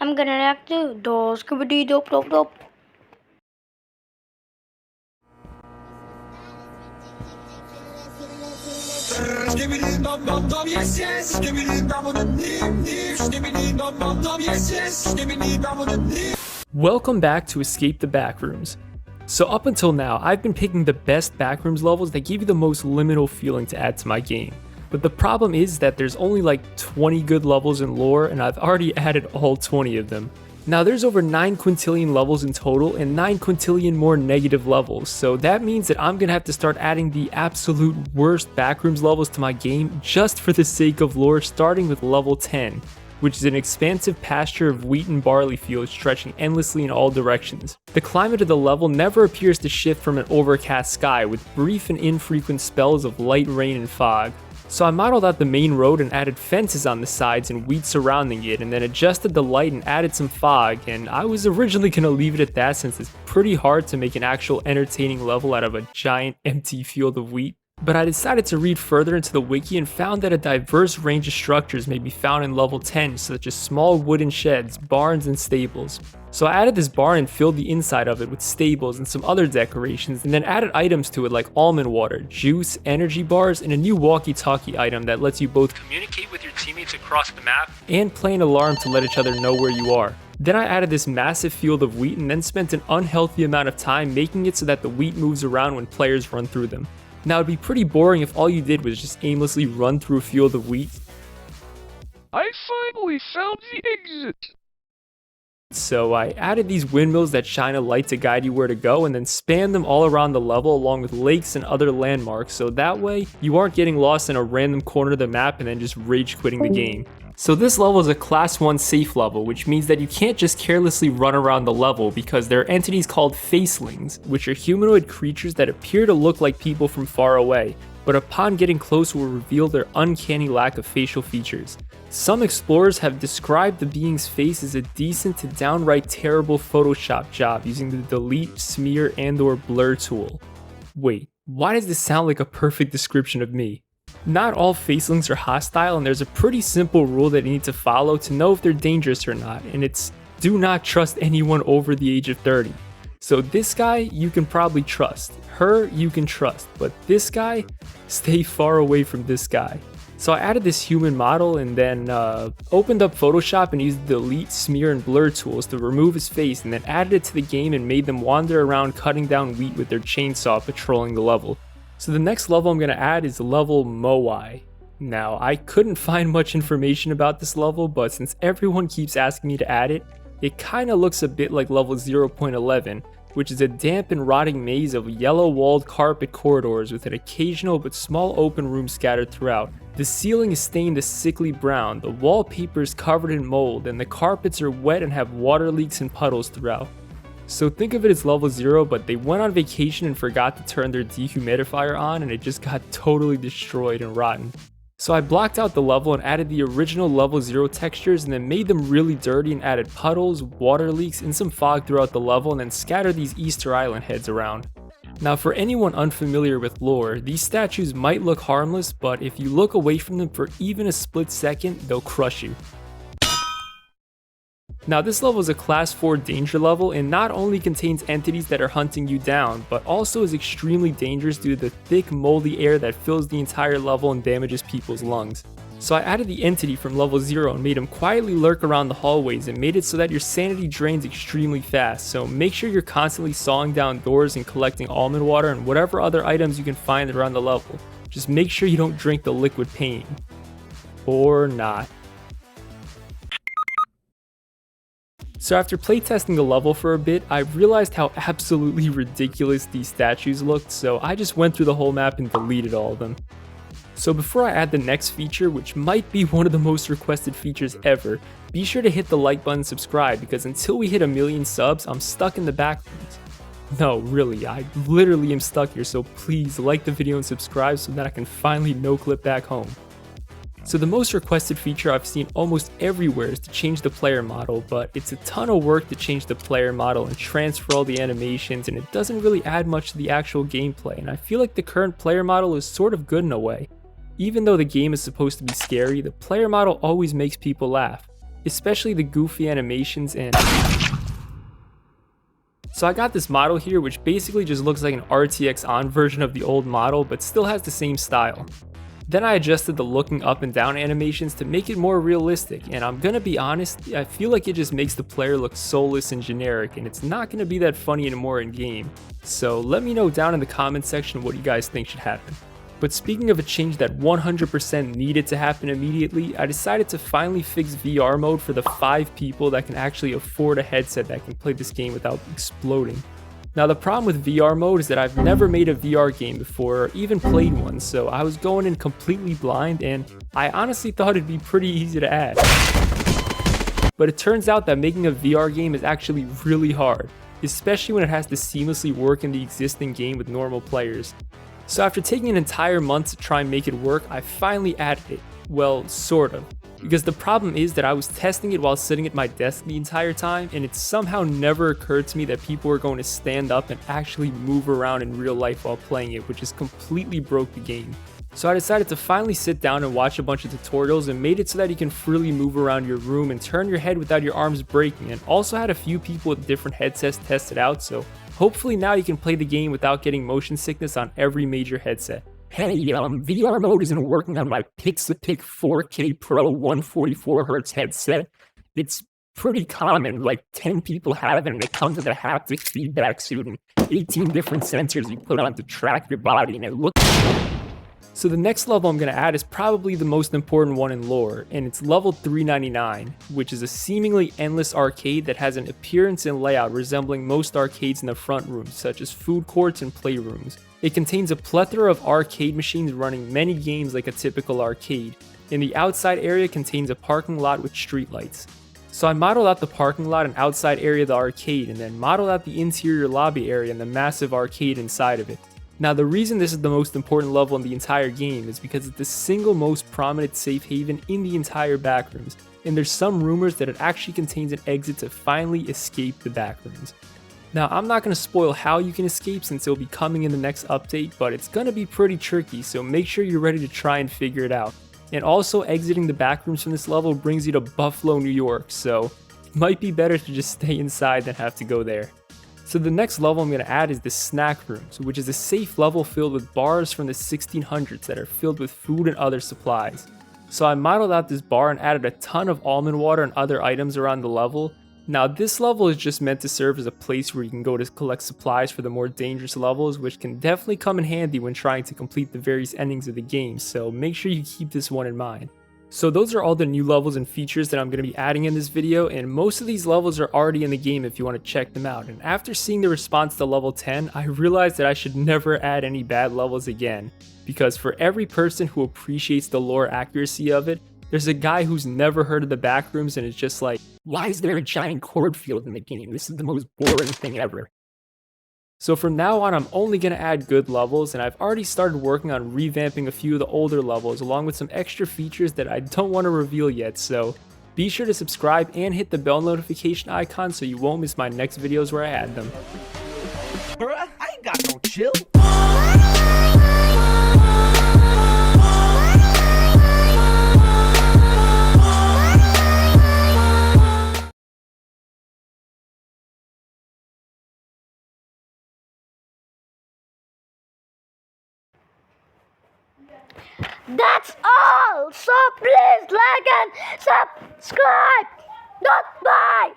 I'm gonna act too. Dolls, skibidi dope dope dope. Skibidi dum dum dum, yes yes. Skibidi dum dum dim dim. Skibidi dum dum dum, yes yes. Skibidi dum dum dim. Welcome back to Escape the Backrooms. So up until now, I've been picking the best Backrooms levels that give you the most liminal feeling to add to my game. But the problem is that there's only like 20 good levels in lore, and I've already added all 20 of them. Now there's over 9 quintillion levels in total and 9 quintillion more negative levels, so that means that I'm gonna have to start adding the absolute worst Backrooms levels to my game just for the sake of lore, starting with level 10, which is an expansive pasture of wheat and barley fields stretching endlessly in all directions. The climate of the level never appears to shift from an overcast sky, with brief and infrequent spells of light rain and fog. So I modeled out the main road and added fences on the sides and wheat surrounding it, and then adjusted the light and added some fog, and I was originally gonna leave it at that since it's pretty hard to make an actual entertaining level out of a giant empty field of wheat. But I decided to read further into the wiki and found that a diverse range of structures may be found in level 10, such as small wooden sheds, barns, and stables. So I added this barn and filled the inside of it with stables and some other decorations, and then added items to it like almond water, juice, energy bars, and a new walkie-talkie item that lets you both communicate with your teammates across the map and play an alarm to let each other know where you are. Then I added this massive field of wheat and then spent an unhealthy amount of time making it so that the wheat moves around when players run through them. Now it'd be pretty boring if all you did was just aimlessly run through a field of wheat. I finally found the exit! So I added these windmills that shine a light to guide you where to go, and then spanned them all around the level along with lakes and other landmarks, so that way you aren't getting lost in a random corner of the map and then just rage quitting the game. So this level is a class 1 safe level, which means that you can't just carelessly run around the level because there are entities called facelings, which are humanoid creatures that appear to look like people from far away, but upon getting close will reveal their uncanny lack of facial features. Some explorers have described the being's face as a decent to downright terrible Photoshop job using the delete, smear, and/or blur tool. Wait, why does this sound like a perfect description of me? Not all facelings are hostile, and there's a pretty simple rule that you need to follow to know if they're dangerous or not, and it's do not trust anyone over the age of 30. So this guy you can probably trust, her you can trust, but this guy, stay far away from this guy. So I added this human model and then opened up Photoshop and used the delete, smear, and blur tools to remove his face, and then added it to the game and made them wander around cutting down wheat with their chainsaw patrolling the level. So the next level I'm going to add is level Moai. Now, I couldn't find much information about this level, but since everyone keeps asking me to add it, it kinda looks a bit like level 0.11, which is a damp and rotting maze of yellow-walled carpet corridors with an occasional but small open room scattered throughout. The ceiling is stained a sickly brown, the wallpaper is covered in mold, and the carpets are wet and have water leaks and puddles throughout. So think of it as level 0, but they went on vacation and forgot to turn their dehumidifier on, and it just got totally destroyed and rotten. So I blocked out the level and added the original level 0 textures and then made them really dirty and added puddles, water leaks, and some fog throughout the level, and then scattered these Easter Island heads around. Now for anyone unfamiliar with lore, these statues might look harmless, but if you look away from them for even a split second, they'll crush you. Now this level is a class 4 danger level and not only contains entities that are hunting you down, but also is extremely dangerous due to the thick moldy air that fills the entire level and damages people's lungs. So I added the entity from level 0 and made him quietly lurk around the hallways and made it so that your sanity drains extremely fast, so make sure you're constantly sawing down doors and collecting almond water and whatever other items you can find around the level. Just make sure you don't drink the liquid pain. Or not. So after playtesting the level for a bit, I realized how absolutely ridiculous these statues looked, so I just went through the whole map and deleted all of them. So before I add the next feature, which might be one of the most requested features ever, be sure to hit the like button and subscribe, because until we hit 1,000,000 subs, I'm stuck in the Backrooms. No, really, I literally am stuck here, so please like the video and subscribe so that I can finally no-clip back home. So the most requested feature I've seen almost everywhere is to change the player model, but it's a ton of work to change the player model and transfer all the animations, and it doesn't really add much to the actual gameplay, and I feel like the current player model is sort of good in a way. Even though the game is supposed to be scary, the player model always makes people laugh. especially the goofy animations and... So I got this model here which basically just looks like an RTX On version of the old model but still has the same style. Then I adjusted the looking up and down animations to make it more realistic, and I'm gonna be honest, I feel like it just makes the player look soulless and generic, and it's not gonna be that funny anymore in game. So let me know down in the comment section what you guys think should happen. But speaking of a change that 100% needed to happen immediately, I decided to finally fix VR mode for the 5 people that can actually afford a headset that can play this game without exploding. Now the problem with VR mode is that I've never made a VR game before or even played one, so I was going in completely blind and I honestly thought it'd be pretty easy to add. But it turns out that making a VR game is actually really hard, especially when it has to seamlessly work in the existing game with normal players. So after taking an entire month to try and make it work, I finally added it. Well, sort of. Because the problem is that I was testing it while sitting at my desk the entire time, and it somehow never occurred to me that people were going to stand up and actually move around in real life while playing it, which just completely broke the game. So I decided to finally sit down and watch a bunch of tutorials and made it so that you can freely move around your room and turn your head without your arms breaking, and also had a few people with different headsets test it out, so hopefully now you can play the game without getting motion sickness on every major headset. Hey, VR mode isn't working on my Pixelpic 4K Pro 144Hz headset. It's pretty common, like 10 people have it, and it comes with a haptic feedback suit and 18 different sensors you put on to track your body, and it looks... So the next level I'm going to add is probably the most important one in lore, and it's level 399, which is a seemingly endless arcade that has an appearance and layout resembling most arcades in the front rooms, such as food courts and playrooms. It contains a plethora of arcade machines running many games like a typical arcade, and the outside area contains a parking lot with streetlights. So I modeled out the parking lot and outside area of the arcade, and then modeled out the interior lobby area and the massive arcade inside of it. Now the reason this is the most important level in the entire game is because it's the single most prominent safe haven in the entire backrooms, and there's some rumors that it actually contains an exit to finally escape the backrooms. Now I'm not going to spoil how you can escape since it'll be coming in the next update, but it's going to be pretty tricky, so make sure you're ready to try and figure it out. And also exiting the backrooms from this level brings you to Buffalo, New York, so it might be better to just stay inside than have to go there. So the next level I'm going to add is the snack rooms, which is a safe level filled with bars from the 1600s that are filled with food and other supplies. So I modeled out this bar and added a ton of almond water and other items around the level. Now this level is just meant to serve as a place where you can go to collect supplies for the more dangerous levels, which can definitely come in handy when trying to complete the various endings of the game, so make sure you keep this one in mind. So those are all the new levels and features that I'm going to be adding in this video, and most of these levels are already in the game if you want to check them out. And after seeing the response to level 10, I realized that I should never add any bad levels again, because for every person who appreciates the lore accuracy of it, there's a guy who's never heard of the backrooms and is just like, why is there a giant cornfield in the game? This is the most boring thing ever. So from now on, I'm only going to add good levels, and I've already started working on revamping a few of the older levels along with some extra features that I don't want to reveal yet, so be sure to subscribe and hit the bell notification icon so you won't miss my next videos where I add them. Bruh, I ain't got no chill. That's all! So please like and subscribe! Goodbye!